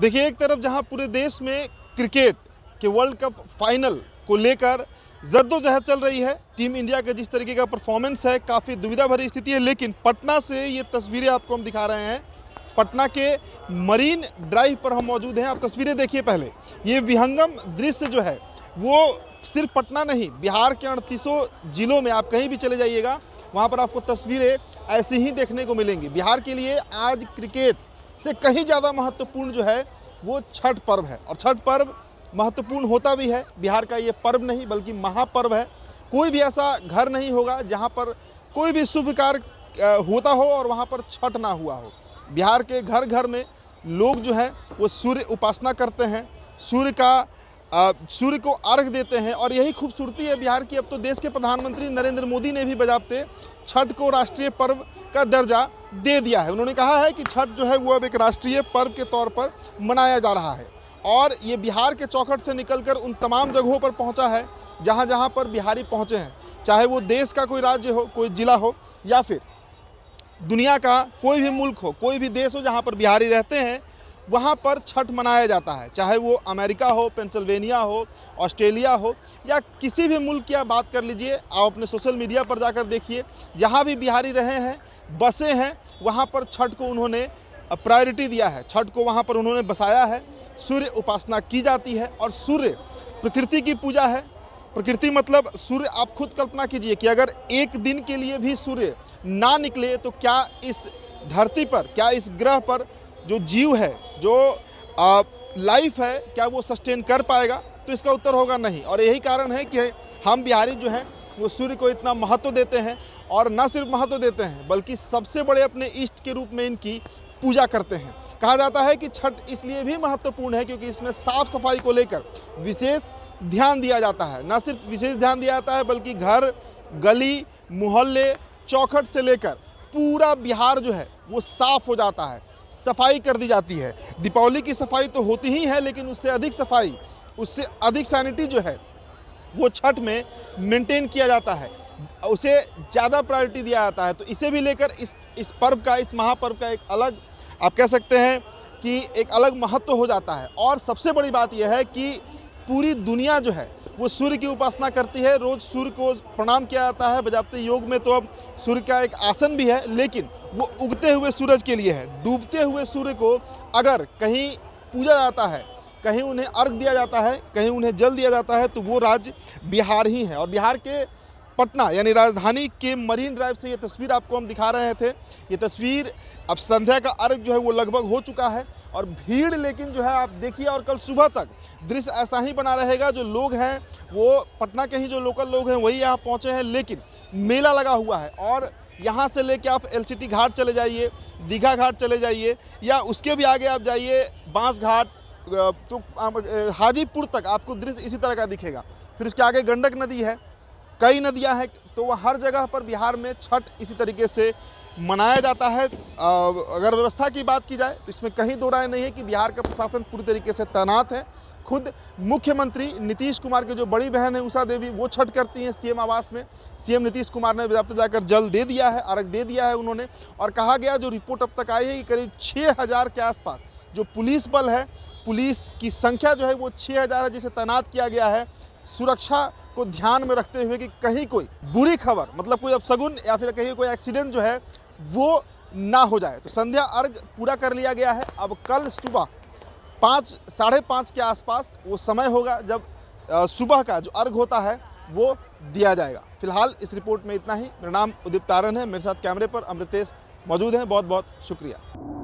देखिए, एक तरफ जहां पूरे देश में क्रिकेट के वर्ल्ड कप फाइनल को लेकर जद्दोजहद चल रही है, टीम इंडिया का जिस तरीके का परफॉर्मेंस है, काफ़ी दुविधा भरी स्थिति है। लेकिन पटना से ये तस्वीरें आपको हम दिखा रहे हैं। पटना के मरीन ड्राइव पर हम मौजूद हैं। आप तस्वीरें देखिए। पहले ये विहंगम दृश्य जो है वो सिर्फ पटना नहीं, बिहार के 38 जिलों में आप कहीं भी चले जाइएगा, वहाँ पर आपको तस्वीरें ऐसी ही देखने को मिलेंगी। बिहार के लिए आज क्रिकेट से कहीं ज़्यादा महत्वपूर्ण जो है वो छठ पर्व है, और छठ पर्व महत्वपूर्ण होता भी है। बिहार का ये पर्व नहीं बल्कि महापर्व है। कोई भी ऐसा घर नहीं होगा जहाँ पर कोई भी शुभ कार्य होता हो और वहाँ पर छठ ना हुआ हो। बिहार के घर घर में लोग जो है वो सूर्य उपासना करते हैं, सूर्य को अर्घ देते हैं, और यही खूबसूरती है बिहार की। अब तो देश के प्रधानमंत्री नरेंद्र मोदी ने भी बजाबते छठ को राष्ट्रीय पर्व का दर्जा दे दिया है। उन्होंने कहा है कि छठ जो है वो अब एक राष्ट्रीय पर्व के तौर पर मनाया जा रहा है, और ये बिहार के चौखट से निकलकर उन तमाम जगहों पर पहुंचा है जहां जहां पर बिहारी पहुंचे हैं, चाहे वो देश का कोई राज्य हो, कोई जिला हो, या फिर दुनिया का कोई भी मुल्क हो, कोई भी देश हो जहां पर बिहारी रहते हैं, वहां पर छठ मनाया जाता है। चाहे वो अमेरिका हो, पेंसिल्वेनिया हो, ऑस्ट्रेलिया हो, या किसी भी मुल्क की आप बात कर लीजिए। आप अपने सोशल मीडिया पर जाकर देखिए, जहां भी बिहारी रहे हैं, बसे हैं, वहां पर छठ को उन्होंने प्रायोरिटी दिया है। छठ को वहाँ पर उन्होंने बसाया है। सूर्य उपासना की जाती है, और सूर्य प्रकृति की पूजा है। प्रकृति मतलब सूर्य। आप खुद कल्पना कीजिए कि अगर एक दिन के लिए भी सूर्य ना निकले तो क्या इस धरती पर, क्या इस ग्रह पर जो जीव है, जो लाइफ है, क्या वो सस्टेन कर पाएगा? तो इसका उत्तर होगा नहीं। और यही कारण है कि हम बिहारी जो हैं वो सूर्य को इतना महत्व देते हैं, और न सिर्फ महत्व देते हैं बल्कि सबसे बड़े अपने इष्ट के रूप में इनकी पूजा करते हैं। कहा जाता है कि छठ इसलिए भी महत्वपूर्ण है क्योंकि इसमें साफ सफाई को लेकर विशेष ध्यान दिया जाता है। न सिर्फ विशेष ध्यान दिया जाता है बल्कि घर, गली, मोहल्ले, चौखट से लेकर पूरा बिहार जो है वो साफ हो जाता है, सफाई कर दी जाती है। दीपावली की सफाई तो होती ही है, लेकिन उससे अधिक सफाई, उससे अधिक सैनिटी जो है वो छठ में मेंटेन किया जाता है, उसे ज़्यादा प्रायोरिटी दिया जाता है। तो इसे भी लेकर इस पर्व का, इस महापर्व का एक अलग, आप कह सकते हैं कि एक अलग महत्व हो जाता है। और सबसे बड़ी बात यह है कि पूरी दुनिया जो है वो सूर्य की उपासना करती है। रोज़ सूर्य को प्रणाम किया जाता है। बजाबते योग में तो अब सूर्य का एक आसन भी है, लेकिन वो उगते हुए सूरज के लिए है। डूबते हुए सूर्य को अगर कहीं पूजा जाता है, कहीं उन्हें अर्घ दिया जाता है, कहीं उन्हें जल दिया जाता है, तो वो राज्य बिहार ही है। और बिहार के पटना यानी राजधानी के मरीन ड्राइव से ये तस्वीर आपको हम दिखा रहे थे। ये तस्वीर, अब संध्या का अर्घ जो है वो लगभग हो चुका है, और भीड़ लेकिन जो है आप देखिए, और कल सुबह तक दृश्य ऐसा ही बना रहेगा। जो लोग हैं वो पटना के ही जो लोकल लोग हैं वही यहाँ पहुँचे हैं, लेकिन मेला लगा हुआ है। और यहाँ से लेके आप LCT घाट चले जाइए, दीघा घाट चले जाइए, या उसके भी आगे आप जाइए बांस घाट, तो हाजीपुर तक आपको दृश्य इसी तरह का दिखेगा। फिर उसके आगे गंडक नदी है, कई नदियां हैं, तो वह हर जगह पर बिहार में छठ इसी तरीके से मनाया जाता है। अगर व्यवस्था की बात की जाए तो इसमें कहीं दो राय नहीं है कि बिहार का प्रशासन पूरी तरीके से तैनात है। खुद मुख्यमंत्री नीतीश कुमार की जो बड़ी बहन है उषा देवी, वो छठ करती हैं CM आवास में। CM नीतीश कुमार ने बजाबते जाकर जल दे दिया है, अर्घ दे दिया है उन्होंने। और कहा गया, जो रिपोर्ट अब तक आई है, कि करीब 6000 के आसपास जो पुलिस बल है, पुलिस की संख्या जो है वो 6000 है, जिसे तैनात किया गया है सुरक्षा को ध्यान में रखते हुए कि कहीं कोई बुरी खबर, मतलब कोई अपशगुन या फिर कहीं कोई एक्सीडेंट जो है वो ना हो जाए। तो संध्या अर्घ पूरा कर लिया गया है। अब कल सुबह 5, साढ़े 5 के आसपास वो समय होगा जब सुबह का जो अर्घ होता है वो दिया जाएगा। फिलहाल इस रिपोर्ट में इतना ही। मेरा नाम उदित तारन है, मेरे साथ कैमरे पर अमृतेश मौजूद हैं। बहुत बहुत शुक्रिया।